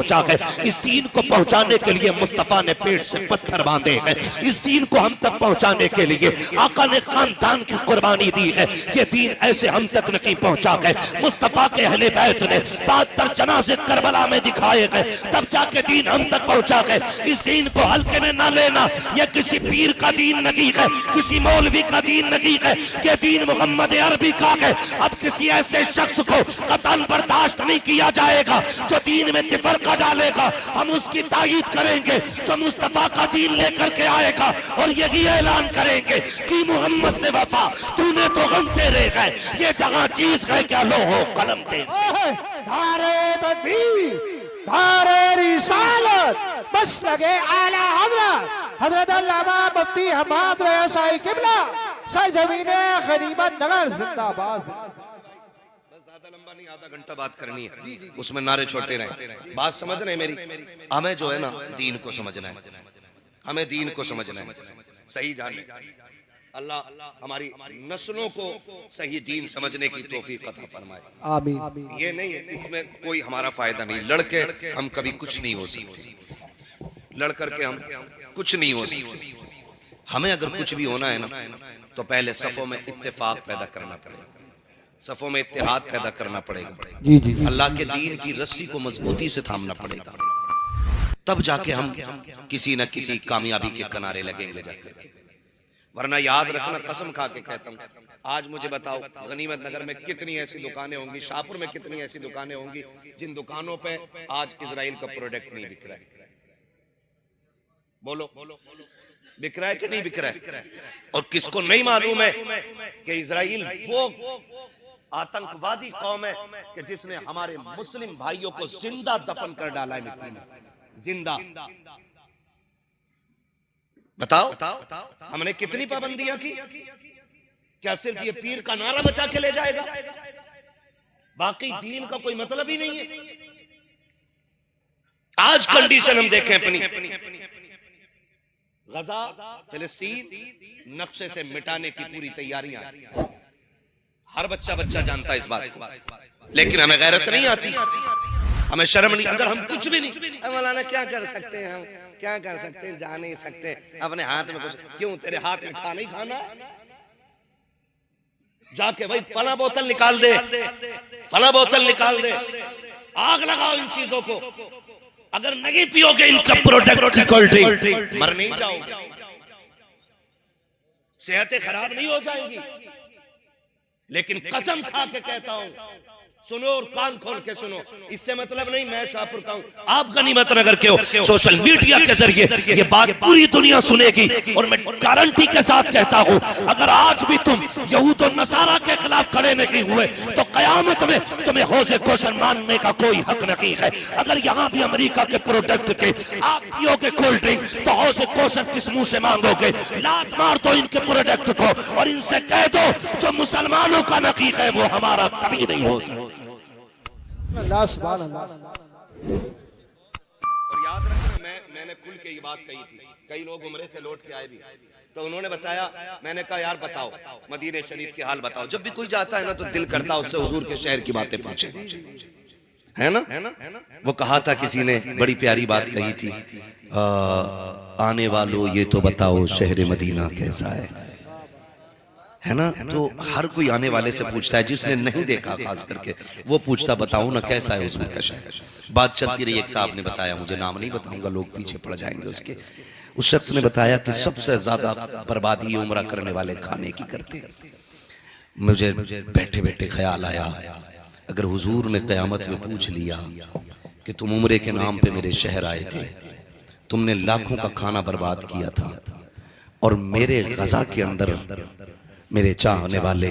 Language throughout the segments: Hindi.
पहुंचा है। इस दीन को पहुंचाने के लिए मुस्तफा ने पेट से पत्थर बांधे हैं। इस दीन को हम तक पहुंचाने के लिए आका ने खानदान की कुर्बानी दी है। ये दीन ऐसे हम तक नहीं पहुंचा है। मुस्तफा के अहले बैत ने 72 जनाजे करबला में दिखाए गए, तब जाके दीन हम तक पहुंचा है। इस दीन को हल्के में ना लेना। ये किसी पीर का दीन नहीं है, किसी मौलवी का दीन नहीं है। ये दीन मोहम्मद अरबी का है। अब किसी ऐसे शख्स को कतल बर्दाश्त नहीं किया जाएगा जो दीन में तिफरका डालेगा। हम उसकी तायीद करेंगे जो मुस्तफा का दीन लेकर के आएगा और यही ऐलान करेंगे कि मोहम्मद से वफा तूने तो गम तेरे गए, ये जगह चीज है क्या लो हो कलम तेरे। धारे तकबीर, धारे रिसालत, बस लगे आला हजरत हजरत अल्लामा मुफ्ती हमाद रया साई किबला सरजमीने गनीमत नगर जिंदाबाद। ज्यादा लंबा नहीं, आधा घंटा बात करनी है, उसमें नारे छोटे रहे। बात समझ रहे मेरी? हमें जो है ना दीन को समझना है, हमें दीन को समझना है, सही जाने। अल्लाह हमारी नस्लों को सही दीन समझने की तौफीक अता फरमाए, आमीन। ये नहीं है, इसमें कोई हमारा फायदा नहीं। लड़के हम कभी कुछ नहीं हो सकते, लड़ करके हम कुछ नहीं हो सकते। हमें अगर कुछ भी होना है ना तो पहले सफों में इत्तेफाक पैदा करना पड़ेगा, सफों में इत्तेहाद पैदा करना पड़ेगा। जी जी, अल्लाह के दीन की रस्सी को मजबूती से थामना पड़ेगा, तब जाके हम किसी न किसी कामयाबी के किनारे लगेंगे जाकर। वरना याद रखना, कसम खा के कहता हूँ, आज मुझे बताओ गनीमत नगर में कितनी ऐसी दुकानें होंगी, शाहपुर में कितनी ऐसी दुकानें होंगी जिन दुकानों पे आज इजराइल का प्रोडक्ट नहीं बिक रहा है। बोलो बिक रहा है कि नहीं बिक रहा है? और किसको नहीं मालूम है कि इजराइल वो आतंकवादी कौम है कि जिसने हमारे मुस्लिम भाइयों को जिंदा दफन कर डाला है मिट्टी में, जिंदा। बताओ हमने कितनी पाबंदियां की? क्या सिर्फ ये पीर का नारा बचा के ले जाएगा? बाकी दीन का कोई मतलब ही नहीं है। आज कंडीशन हम देखें अपनी, गजा फिलिस्तीन नक्शे से मिटाने की पूरी तैयारियां, हर बच्चा जानता है इस बात को, लेकिन हमें गैरत नहीं आती, हमें शर्म नहीं। अगर हम कुछ भी नहीं, मौलाना क्या कर सकते हैं, हम क्या कर सकते हैं, जा नहीं सकते, अपने हाथ में कुछ क्यों, तेरे हाथ में खाना ही खाना है, जाके भाई फला बोतल निकाल दे, फला बोतल निकाल दे, आग लगाओ इन चीजों को। अगर नहीं पियोगे इनका प्रोडक्ट की कोल्ड ड्रिंक, मर नहीं जाओगे, सेहतें खराब नहीं हो जाएंगी। लेकिन कसम खा के कहता हूं, सुनो और कान खोल के सुनो, इससे मतलब नहीं मैं शाहपुर का हूं, आप गनीमत नगर के हो। सोशल मीडिया के जरिए ये बात पूरी दुनिया सुनेगी और मैं गारंटी के साथ कहता हूं, अगर आज भी तुम यहूद और नसारा के खिलाफ खड़े नहीं हुए तो कयामत में तुम्हें हौज़े कौसर मानने का कोई हक नहीं है। अगर यहाँ भी अमेरिका के प्रोडक्ट के आप पियोगे कोल्ड ड्रिंक तो हौज़े कौसर किस मुंह से मांगोगे? लात मार दो इनके प्रोडक्ट को और इनसे कह दो जो मुसलमानों का नकीक है वो हमारा कभी नहीं हो सकता। अल्लाह सुभान अल्लाह। और याद रखना, मैंने खुल के ये बात कही थी, कई लोग उम्रे से लौट के आए भी तो उन्होंने बताया, मैंने कहा यार बताओ मदीने शरीफ के हाल बताओ। जब भी कोई जाता है ना तो दिल करता उससे हुजूर के शहर की बातें पूछे, है ना? वो कहा था किसी ने, बड़ी प्यारी बात कही थी, आने वालों ये तो बताओ शहर मदीना कैसा है ना? तो हर कोई आने वाले से पूछता है, जिसने नहीं देखा खास करके वो पूछता बताओ ना कैसा है हुजूर का शहर। बात चलती रही, एक साहब ने बताया, मुझे नाम नहीं बताऊंगा लोग पीछे पड़ जाएंगे उसके, उस शख्स ने बताया कि सबसे ज्यादा बर्बादी उम्रा करने वाले खाने की करते। मुझे बैठे बैठे ख्याल आया, अगर हुजूर ने क़यामत में पूछ लिया कि तुम उम्रे के नाम पे मेरे शहर आए थे, तुमने लाखों का खाना बर्बाद किया था और मेरे गजा के अंदर मेरे चाहने वाले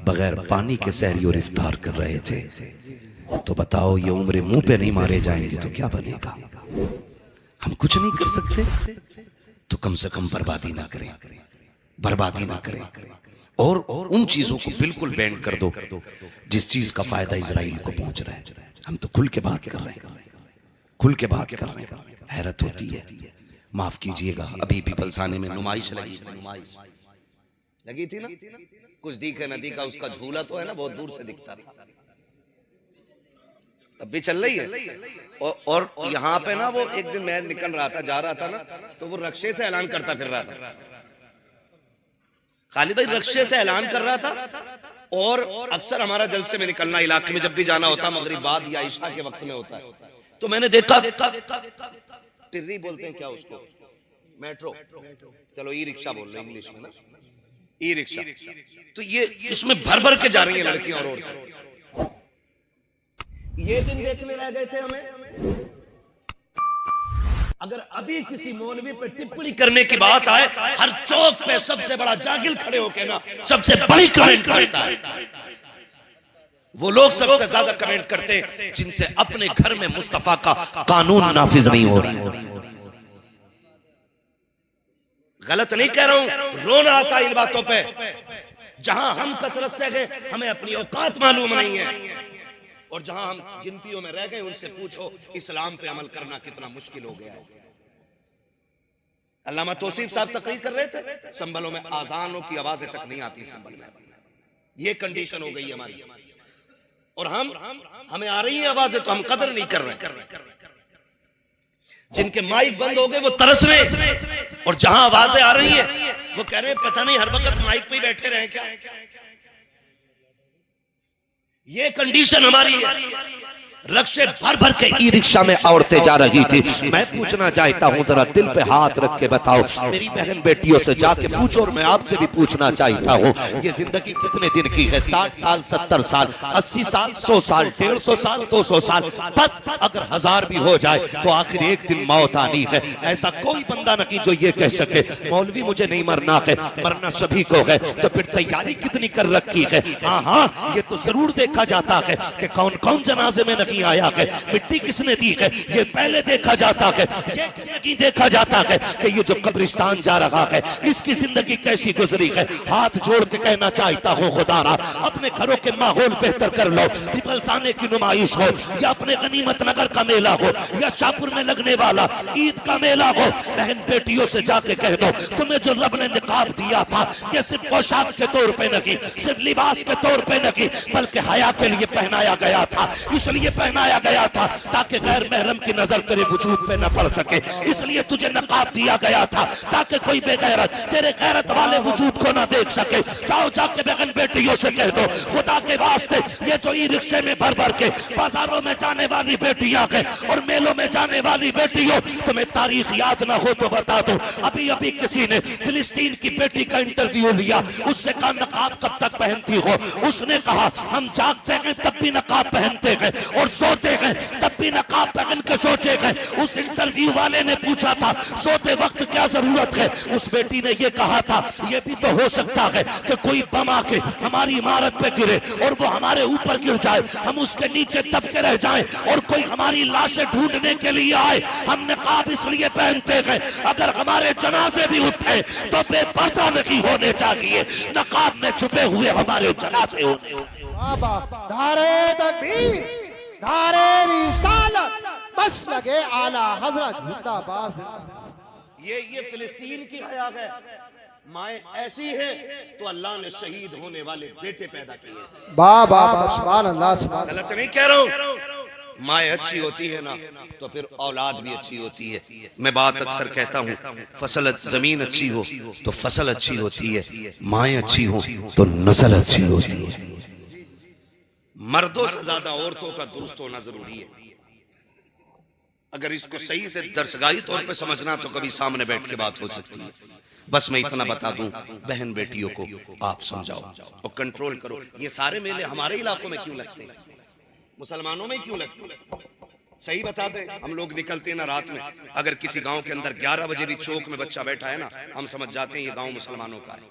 बगैर पानी के सहरी और इफ्तार कर रहे थे, तो बताओ ये उम्रे मुंह पे नहीं मारे जाएंगे तो क्या बनेगा? हम कुछ नहीं कर सकते तो कम से कम बर्बादी ना करें, बर्बादी ना करें और उन चीजों को बिल्कुल बैन कर दो जिस चीज का फायदा इजराइल को पहुंच रहा है। हम तो खुल के बात कर रहे हैं, खुल के बात कर रहे हैं। हैरत होती है, माफ कीजिएगा, अभी भी पलसाने में नुमाइश लगी थी, नुमाइश लगी थी ना, कुछ दिखे न दिखा, उसका झूला तो है ना बहुत दूर से दिखता था। अब भी चल रही है। और यहाँ पे ना वो एक दिन मैं निकल रहा था, जा रहा था ना, तो वो रक्शे से ऐलान करता फिर रहा था। खालिद भाई रक्शे से ऐलान कर रहा था। और अक्सर हमारा जलसे में निकलना इलाके में जब भी जाना होता मगरिब बाद या इशा के वक्त में होता है, तो मैंने देखा टिर्री बोलते हैं क्या उसको, मेट्रो, चलो ई रिक्शा बोल रहे हैं इंग्लिश में ना, ई रिक्शा। तो ये इसमें भर भर के जा रही हैं लड़कियां और औरतें। ये दिन देखने रह गए थे हमें। अगर अभी किसी मौलवी पे टिप्पणी करने की बात आए, हर चौक पे सबसे बड़ा जागिल खड़े होके ना सबसे बड़ी कमेंट करता है। वो लोग सबसे ज्यादा कमेंट करते हैं जिनसे अपने घर में मुस्तफा का कानून नाफिज नहीं हो रहा। गलत नहीं कह रहा हूं, रोना आता है इन बातों पे। जहां हम कसरत से गए, हमें अपनी औकात मालूम नहीं है, और जहां हम गिनतियों में रह गए उनसे पूछो इस्लाम पे अमल करना कितना मुश्किल हो गया है। अल्लामा तौसीफ साहब तकरीर कर रहे थे, संभलों में आजानों की आवाजें तक नहीं आती संभल में। ये कंडीशन हो गई है हमारी, और हमें आ रही है आवाजें तो हम कदर नहीं कर रहे। जिनके माइक बंद हो गए वो तरस रहे, और जहां आवाजें आ रही है वो कह रहे हैं पता नहीं हर वक्त माइक पे ही बैठे रहे क्या। ये कंडीशन हमारी है। रक्शे भर भर के ई रिक्शा में औरतें जा रही थी। मैं पूछना चाहता हूँ, जरा दिल पे हाथ रख के बताओ, मेरी बहन बेटियों से जाके पूछो, और मैं आपसे भी पूछना चाहता हूँ, ये जिंदगी कितने दिन की है? 60 साल, 70 साल, 80 साल, 100 साल, 150 साल, 200 साल, बस अगर 1000 भी हो जाए तो आखिर एक दिन मौत आनी है। ऐसा कोई बंदा नहीं जो ये कह सके मौलवी मुझे नहीं मरना है, मरना सभी को है। तो फिर तैयारी कितनी कर रखी है? हाँ, ये तो जरूर देखा जाता है कि कौन कौन जनाजे में आया है, मिट्टी किसने दी है, ये पहले देखा जाता है। ये नहीं देखा जाता है कि ये जो कब्रिस्तान जा रहा है इसकी जिंदगी कैसी गुजरी है। हाथ जोड़ के कहना चाहता हूँ, खुदारा अपने घरों के माहौल बेहतर कर लो। पिपलसाने की नुमाइश हो, या अपने गनीमत नगर का मेला हो, या शाहपुर में लगने वाला ईद का मेला हो, बहन बेटियों से जाके कह दो तुम्हें जो रब ने निकाब दिया था ये सिर्फ पोशाक के तौर पे नहीं, सिर्फ लिबास के तौर पे नहीं, बल्कि हया के लिए पहनाया गया था। इसलिए पहनाया गया था ताकि गैर महरम की नजर तेरे वजूद पे न पड़ सके। इसलिए तुझे नकाब दिया गया था ताकि कोई बेगैरत तेरे गैरत वाले वजूद को न देख सके। जाओ जाके बहन बेटियों से कह दो खुदा के वास्ते ये जो ई रिक्शे में भर भर के बाजारों में जाने वाली बेटियां हैं और मेलों में जाने वाली बेटियों, तुम्हें तारीख याद ना हो तो बता दो। अभी अभी किसी ने फिलिस्तीन की बेटी का इंटरव्यू लिया, उससे कहा नकाब कब तक पहनती हो? उसने कहा हम जागते हैं तब भी नकाब पहनते हैं और सोते हैं तब भी नकाब पहन के सोचे हैं। उस इंटरव्यू वाले ने पूछा था सोते वक्त क्या जरूरत है? उस बेटी ने ये कहा था ये भी तो हो सकता है कि कोई बम आके हमारी इमारत पे गिरे और वो हमारे ऊपर गिर जाए, हम उसके नीचे दब के रह जाएं और कोई हमारी लाशें ढूंढने के लिए आए। हम नकाब इसलिए पहनते हैं अगर हमारे जनाजे भी उठे तो बेपर्दा नहीं होने चाहिए, नकाब में छुपे हुए हमारे जनाजे होने। धारे तकबीर, धारे रिसालत, बस लगे आला हजरत जिंदाबाद। ये फिलिस्तीन की हया है। माए ऐसी है तो अल्लाह ने शहीद होने वाले बेटे पैदा किए। बाबा सुभान अल्लाह, सुभान अल्लाह। गलत नहीं कह रहा हूँ। माए अच्छी होती है ना तो फिर औलाद भी अच्छी होती है। मैं बात अक्सर कहता हूँ, फसल जमीन अच्छी हो तो फसल अच्छी होती है, माए अच्छी हो तो नस्ल अच्छी होती है। मर्दों से ज्यादा औरतों का दुरुस्त होना जरूरी है। अगर इसको सही से दरसगाही तौर पे समझना तो कभी सामने बैठ के बात हो सकती है। बस मैं इतना बता दूं, बहन बेटियों को आप समझाओ और कंट्रोल करो। ये सारे मेले हमारे इलाकों में क्यों लगते हैं? मुसलमानों में क्यों लगते हैं? सही बता दें, हम लोग निकलते हैं ना रात में, अगर किसी गांव के अंदर 11 बजे भी चौक में बच्चा बैठा है ना, हम समझ जाते हैं ये गांव मुसलमानों का है।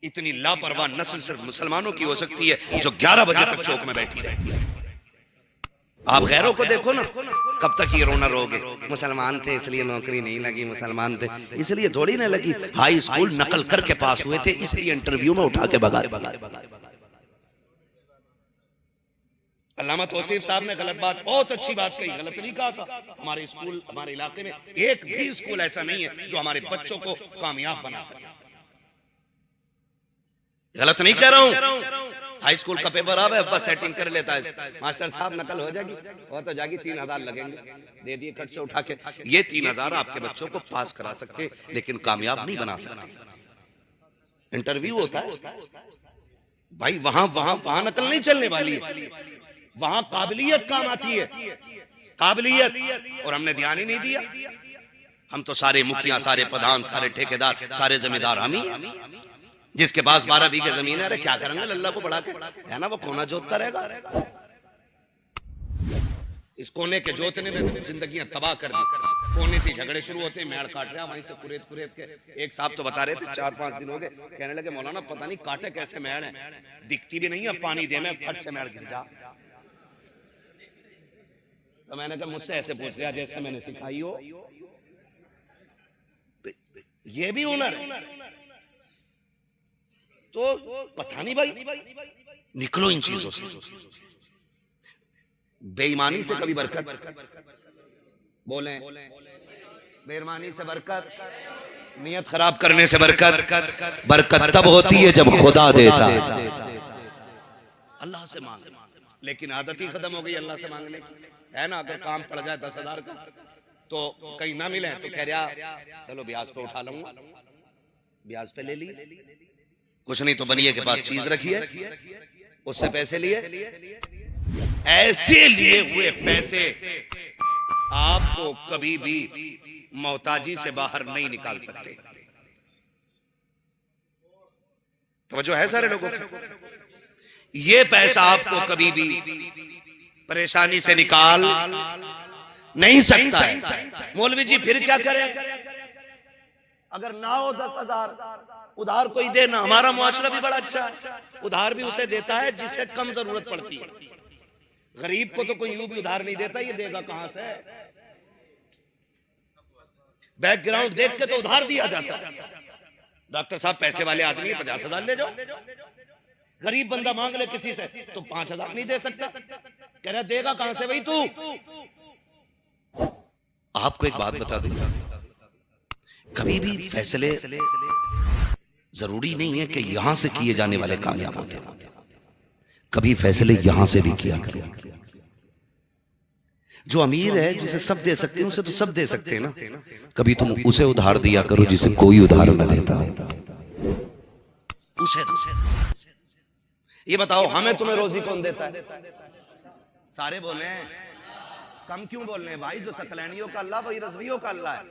इतनी लापरवाह नस्ल सिर्फ मुसलमानों की हो सकती है जो 11 बजे तक चौक में बैठी रहे। आप गैरों को देखो ना, कब तक ये रोना रोगे? मुसलमान थे इसलिए नौकरी नहीं लगी, मुसलमान थे इसलिए थोड़ी ना लगी। हाई स्कूल नकल करके पास हुए थे इसलिए इंटरव्यू में उठा के भगा। अल्लामा तौसीफ साहब ने गलत बात, बहुत अच्छी बात कही, गलत नहीं कहा था। हमारे स्कूल, हमारे इलाके में एक भी स्कूल ऐसा नहीं है जो हमारे बच्चों को कामयाब बना सके। गलत नहीं कह रहा हूं। हाई स्कूल का पेपर अब है, बस सेटिंग कर लेता है, मास्टर साहब नकल हो जाएगी, वो तो जाएगी 3000 लगेंगे, दे दिए कट से उठा के। ये 3000 आपके बच्चों को पास करा सकते लेकिन कामयाब नहीं बना सकते। इंटरव्यू होता है भाई, वहां वहां वहां नकल नहीं चलने वाली है, वहां काबिलियत काम आती है, काबिलियत। और हमने ध्यान ही नहीं दिया। हम तो सारे मुखिया, सारे प्रधान, सारे ठेकेदार, सारे जमींदार हम ही हैं। जिसके पास 12 बीघे जमीन है, अरे क्या करेंगे अल्लाह को बढ़ा के, है ना, वो कोना जोतता रहेगा। इस कोने के जोतने में जिंदगियां तबाह कर दी। कोने से झगड़े शुरू होते हैं, मेड़ काट रहा, वहीं से कुरेद कुरेद के। एक साहब तो बता रहे थे 4-5 दिन हो गए, कहने लगे मौलाना पता नहीं काटे कैसे मेड़ है, दिखती भी नहीं है, पानी दे में फट से मेड़ गिर जा। तो मैंने कहा मुझसे ऐसे पूछ लिया जैसे मैंने सिखाई हो। ये भी हुनर है। तो पता नहीं भाई, निकलो इन चीजों से। बेईमानी से कभी बरकत, बोले बेईमानी से बरकत, नियत खराब करने से बरकत। बरकत तब होती है जब खुदा देता है। अल्लाह से मांग, लेकिन आदत ही खत्म हो गई अल्लाह से मांगने की, है ना। अगर काम पड़ जाए 10,000 का तो कहीं ना मिले तो कह रहा चलो ब्याज पे उठा लूंगा, ब्याज पे ले लिए। कुछ नहीं तो बनिए के पास चीज रखी है, उससे पैसे लिए। ऐसे लिए हुए पैसे आपको कभी भी मोहताजी से बाहर नहीं निकाल सकते। तवज्जो है सारे लोगों की। ये पैसा आपको कभी भी परेशानी से निकाल नहीं सकता है। मौलवी जी फिर क्या करें? अगर ना हो 10,000 उधार कोई दे ना। हमारा मुआशरा भी बड़ा अच्छा है, उधार भी उसे देता है जिसे कम जरूरत पड़ती है। गरीब को तो कोई यूं भी उधार नहीं देता, ये देगा कहां से? बैकग्राउंड देख के तो उधार दिया जाता है। डॉक्टर साहब पैसे वाले आदमी 50,000 ले जाओ, गरीब बंदा मांग ले किसी से तो 5,000 नहीं दे सकता, कह रहा देगा कहां से भाई तू? आपको एक बात बता दूं, कभी भी फैसले जरूरी नहीं है कि यहां से किए जाने वाले कामयाब होते हैं। कभी फैसले यहां से भी किया करो। जो अमीर है जिसे सब दे सकते हैं उसे तो सब दे सकते हैं ना। कभी तुम उसे उधार दिया करो जिसे कोई उधार न देता, उसे दो। ये बताओ हमें तुम्हें रोजी कौन देता है? सारे बोले कम क्यों बोल रहे हैं भाई? जो सकलैनियों का अल्लाह वही रज़वियों का अल्लाह है,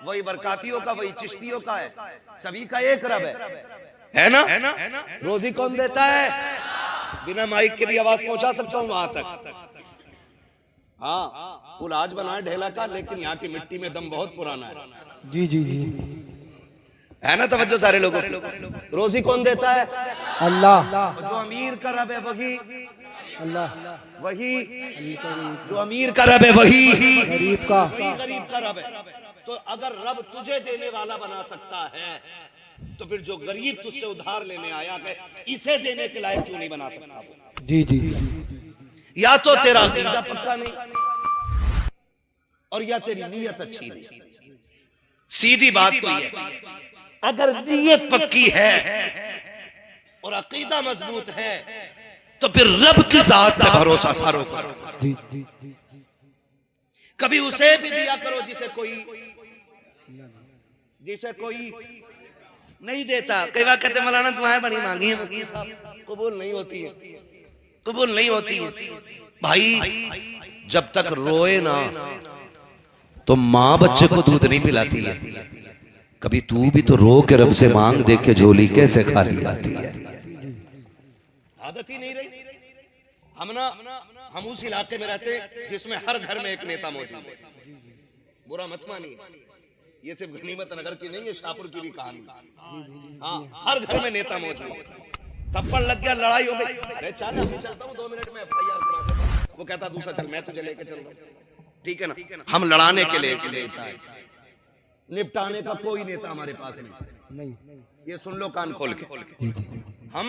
वही बरकातियों का, वही चिश्तियों का है, सभी का एक रब है ना? रोजी कौन देता है? बिना माइक के भी आवाज पहुंचा सकता हूं वहां तक। हाँ, पुल आज बना है ढेला का, लेकिन यहाँ की मिट्टी में दम बहुत पुराना है। जी जी जी, है ना तवज्जो सारे लोगों की। रोजी कौन देता है? अल्लाह। जो अमीर का रब है वही अल्लाह। वही जो अमीर का रब है वही गरीब का, गरीब का रब है। तो अगर रब तुझे देने वाला बना सकता है तो फिर जो गरीब तुझसे उधार लेने आया है इसे देने के लायक क्यों नहीं बना सकता? जी जी, या तो तेरा अकीदा पक्का नहीं और या तेरी नीयत अच्छी नहीं। सीधी बात तो ये, अगर नीयत पक्की है और अकीदा मजबूत है तो फिर रब की जात पे भरोसा सारों करो। कभी उसे भी दिया करो जिसे कोई नहीं देता। कई बार कहते मौलाना दुआएं बड़ी मांगी है मुफ्ती साहब, कबूल नहीं होती है, कबूल नहीं होती है। भाई जब तक रोए ना तो माँ बच्चे को दूध नहीं पिलाती है। कभी तू भी तो रो के रब से मांग, देख के झोली कैसे खाली आती है। आदत ही नहीं रही। हम उस इलाके में रहते जिसमें हर घर में एक नेता मौजूद है। बुरा मत मानिए, ये सिर्फ गनीमत नगर की नहीं है, शाहपुर की भी कहानी। हाँ, हर घर में नेता मौजूद है। थप्पड़ लग गया, लड़ाई हो गई, अरे चल अभी चलता हूँ 2 मिनट में FIR करा देता। वो कहता दूसरा चल मैं तुझे लेके चल रहा हूँ, ठीक है ना। हम लड़ाने के लिए नेता है, निपटाने का कोई नेता हमारे पास नहीं। ये सुन लो कान खोल के। हम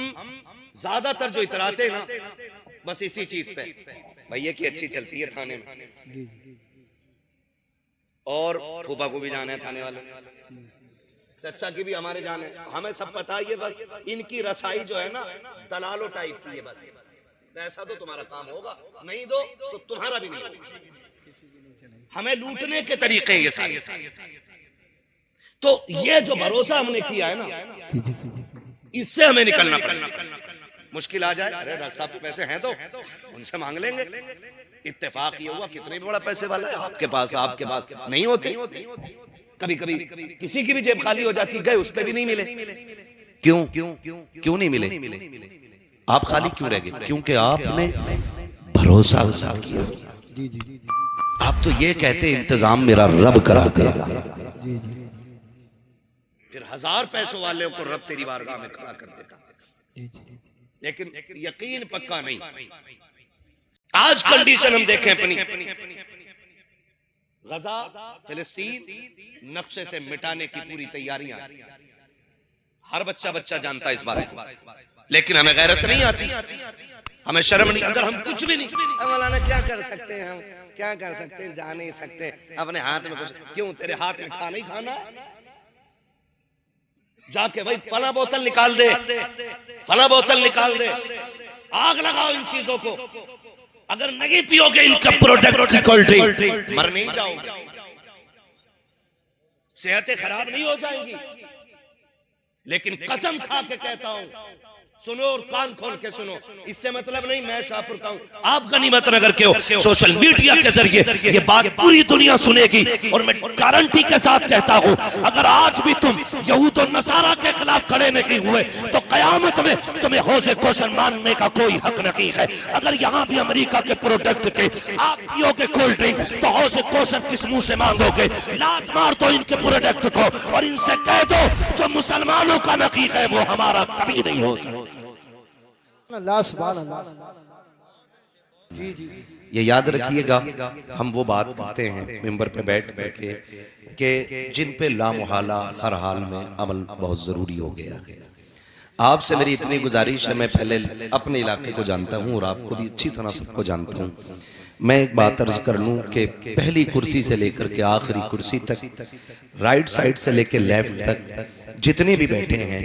ज्यादातर जो इतराते ना बस इसी चीज पे, भैया की अच्छी चलती है थाने में, और फूफा को भी जाना है थाने वाले, चचा की भी हमारे जाने, हमें सब पता ही है, बस इनकी रसाई जो है ना दलालो टाइप की है, बस ऐसा तो तुम्हारा काम होगा, नहीं दो तो तुम्हारा भी नहीं होगा। हमें लूटने के तरीके ये सारे। तो ये जो भरोसा हमने किया है ना, इससे हमें निकलना पड़ेगा। मुश्किल आ जाए, अरे डॉक्टर साहब के पैसे हैं तो उनसे मांग लेंगे। इत्तेफाक ये हुआ कितने भी बड़ा पैसे वाला है आपके पास नहीं होते। कभी कभी किसी की भी जेब खाली हो जाती, गए उस पे भी नहीं मिले। क्यों नहीं मिले? आप खाली क्यों रह गए? क्योंकि आपने भरोसा गलत किया। आप तो ये कहते इंतजाम मेरा रब करा देगा, फिर 1000 पैसों वाले को रब तेरी बारगाह में खड़ा कर देता, लेकिन यकीन पक्का नहीं। आज कंडीशन हम देखें अपनी, गजा फिलिस्तीन नक्शे से मिटाने की पूरी तैयारियां, हर बच्चा जानता है इस बात को, लेकिन हमें गैरत नहीं आती, हमें शर्म नहीं। अगर हम कुछ भी नहीं, मौलाना क्या कर सकते हैं, हम क्या कर सकते हैं, जा नहीं सकते, अपने हाथ में कुछ, क्यों तेरे हाथ में खाना ही खाना, जाके भाई फला बोतल निकाल दे, फला बोतल निकाल दे, आग लगाओ इन चीजों को। अगर नहीं पियोगे इनका प्रोडक्ट की कोल्ड ड्रिंक, मर नहीं जाओगे, सेहतें खराब नहीं हो जाएंगी। लेकिन कसम खा के कहता हूं, सुनो और कान खोल के सुनो, इससे मतलब नहीं मैं शाहपुर का हूं, आप गनीमत नगर के हो, सोशल मीडिया के जरिए ये बात पूरी दुनिया सुनेगी। और मैं गारंटी के साथ कहता हूं, अगर आज भी तुम यहूद और नसारा के खिलाफ खड़े नहीं हुए तो कयामत में तुम्हें हौज़े कौसर मानने का कोई हक नहीं है। अगर यहाँ भी अमेरिका के प्रोडक्ट के आप पियोगे कोल्ड ड्रिंक तो हौज़े कौसर किस मुंह से मांगोगे? लात मार दो इनके प्रोडक्ट को और इनसे कह दो जो मुसलमानों का नकी है वो हमारा कभी नहीं हो सकता। अल्लाह सुभान अल्लाह। जी ये याद रखिएगा, हम वो बात करते हैं मिंबर पे बैठ करके कि जिन पे लामुहाला हर हाल में अमल बहुत जरूरी हो गया है। आपसे मेरी इतनी गुजारिश है, मैं पहले अपने इलाके को जानता हूँ और आपको भी अच्छी तरह सबको जानता हूँ। मैं एक बात अर्ज कर लूँ कि पहली कुर्सी से लेकर के आखिरी कुर्सी तक, राइट साइड से लेकर लेफ्ट तक जितने भी बैठे हैं,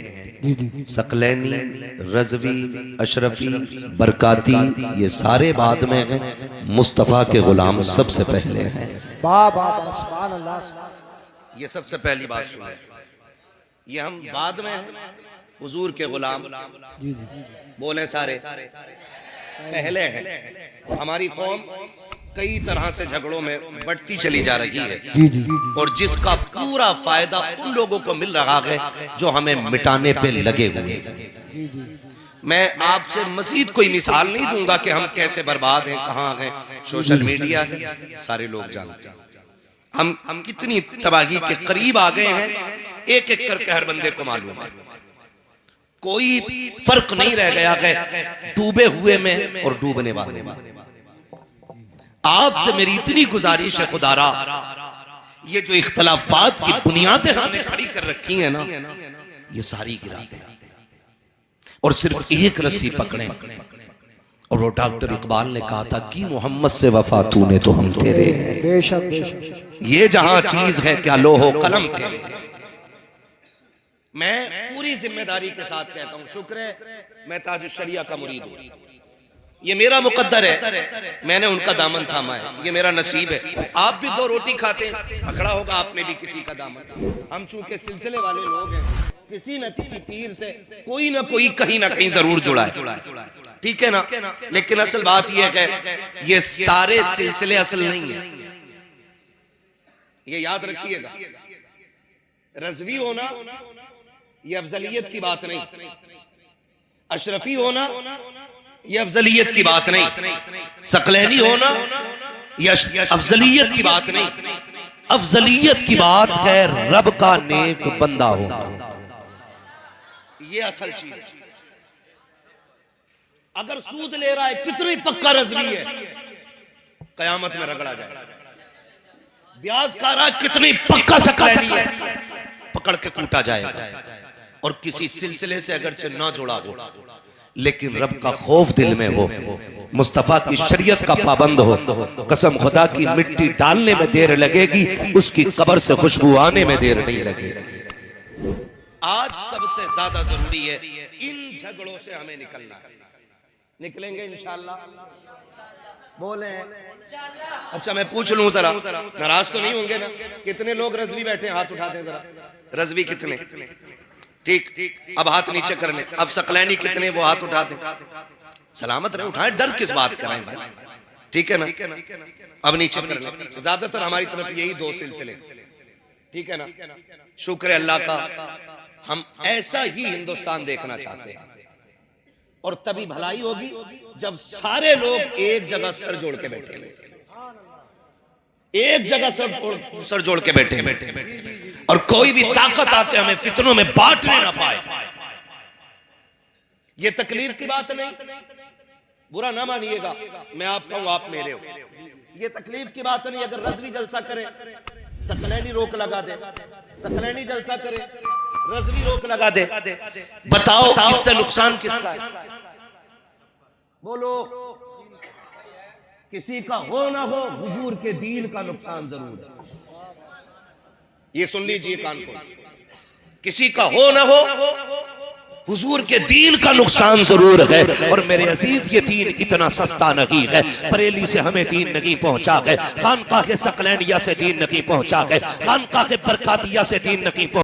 सकलैनी, रजवी, अशरफी, बरकाती, ये सारे बाद में हैं, मुस्तफ़ा के गुलाम सबसे पहले हैं। सुभान अल्लाह। ये सबसे पहली बात सुने, ये हम बाद में हैं, हुजूर के गुलाम बोले सारे पहले हैं। हमारी कौम कई तरह से झगड़ों में बढ़ती चली जा रही है और जिसका पूरा फायदा उन लोगों को मिल रहा है जो हमें मिटाने पे लगे हुए हैं। मैं आपसे मजीद कोई मिसाल नहीं दूंगा कि हम कैसे बर्बाद हैं, कहाँ हैं। सोशल मीडिया है, सारे लोग जानते हैं हम कितनी तबाही के करीब आ गए हैं, एक एक करके हर बंदे को मालूम है। कोई फर्क नहीं रह गया है डूबे हुए में और डूबने वाले में। आपसे मेरी इतनी गुजारिश है खुदारा, ये जो इख्तलाफात की बुनियादें हमने खड़ी कर रखी हैं ना, ये सारी गिरा दें और सिर्फ एक रस्सी पकड़े। और वो डॉक्टर इकबाल ने कहा था कि मोहम्मद से वफा तूने तो हम तेरे हैं, बेशक बेशक, ये जहां चीज है क्या लोहो कलम तेरे। मैं पूरी जिम्मेदारी के साथ कहता हूं, शुक्र है मैं ताजुश शरिया का मुरीद हूं, ये मेरा मुकद्दर है, मैंने उनका दामन थामा है, ये मेरा नसीब है। आप भी 2 रोटी खाते हैं, पकड़ा होगा आपने भी किसी का दामन। हम चूंकि सिलसिले वाले लोग हैं, किसी न किसी पीर से कोई ना कोई कहीं ना कहीं जरूर जुड़ा है, ठीक है ना। लेकिन असल बात यह है कि ये सारे सिलसिले असल नहीं है, ये याद रखिएगा। रज़वी होना ये अफजलियत की बात नहीं, अशरफी होना ये अफजलियत की बात नहीं, सकलैनी होना ये अफजलियत की बात नहीं। अफजलियत की बात है रब का नेक बंदा होना, ये असल चीज है। अगर सूद ले रहा है कितनी पक्का रज़वी है, कयामत में रगड़ा जाए। ब्याज खा रहा है कितनी पक्का सकलैनी है, पकड़ के कूटा जाएगा। और किसी सिलसिले से अगर ना जुड़ा हो लेकिन रब का खौफ दिल में हो, मुस्तफा की शरीयत का पाबंद हो, कसम खुदा की मिट्टी डालने में देर लगेगी, उसकी कब्र से खुशबू आने में देर नहीं लगेगी। आज सबसे ज्यादा जरूरी है इन झगड़ों से हमें निकलना है। निकलेंगे इंशाल्लाह? बोले अच्छा मैं पूछ लूं जरा, नाराज तो नहीं होंगे ना? कितने लोग रजवी बैठे हैं, हाथ उठाते हैं जरा। रजवी कितने? ठीक, अब हाथ नीचे कर ले। अब सकलैनी कितने? वो हाथ उठाते। सलामत रहे, उठाए, डर किस बात कराएं भाई, ठीक है ना? अब नीचे कर ले। ज्यादातर हमारी तरफ यही दो सिलसिले, ठीक है ना? शुक्र है अल्लाह का, हम ऐसा ही हिंदुस्तान देखना चाहते हैं। और तभी भलाई होगी जब सारे लोग एक जगह सर जोड़ के बैठे, एक जगह सर जोड़ के बैठे, और कोई भी ताकत आके हमें फितनों में बांटने ना पाए। ये तकलीफ की बात नहीं, बुरा ना मानिएगा, मैं आपका हूं, आप मेरे हो। ये तकलीफ की बात नहीं। अगर रजवी जलसा करे, सकलैनी रोक लगा दे, सकलैनी जलसा करे, रजवी रोक लगा दे, बताओ इससे नुकसान किसका है? बोलो। किसी का हो ना हो, हुजूर के दीन का नुकसान जरूर है। ये सुन लीजिए कान को, किसी का हो ना हो, हुजूर के दीन का नुकसान जरूर है। और मेरे अजीज, ये दीन इतना सस्ता नहीं है। बरेली से हमें दीन नहीं पहुंचा है, खानकाह के सकलैनिया से दीन नहीं पहुंचा है, खानकाह के बरकातिया से दीन नहीं पहुंचा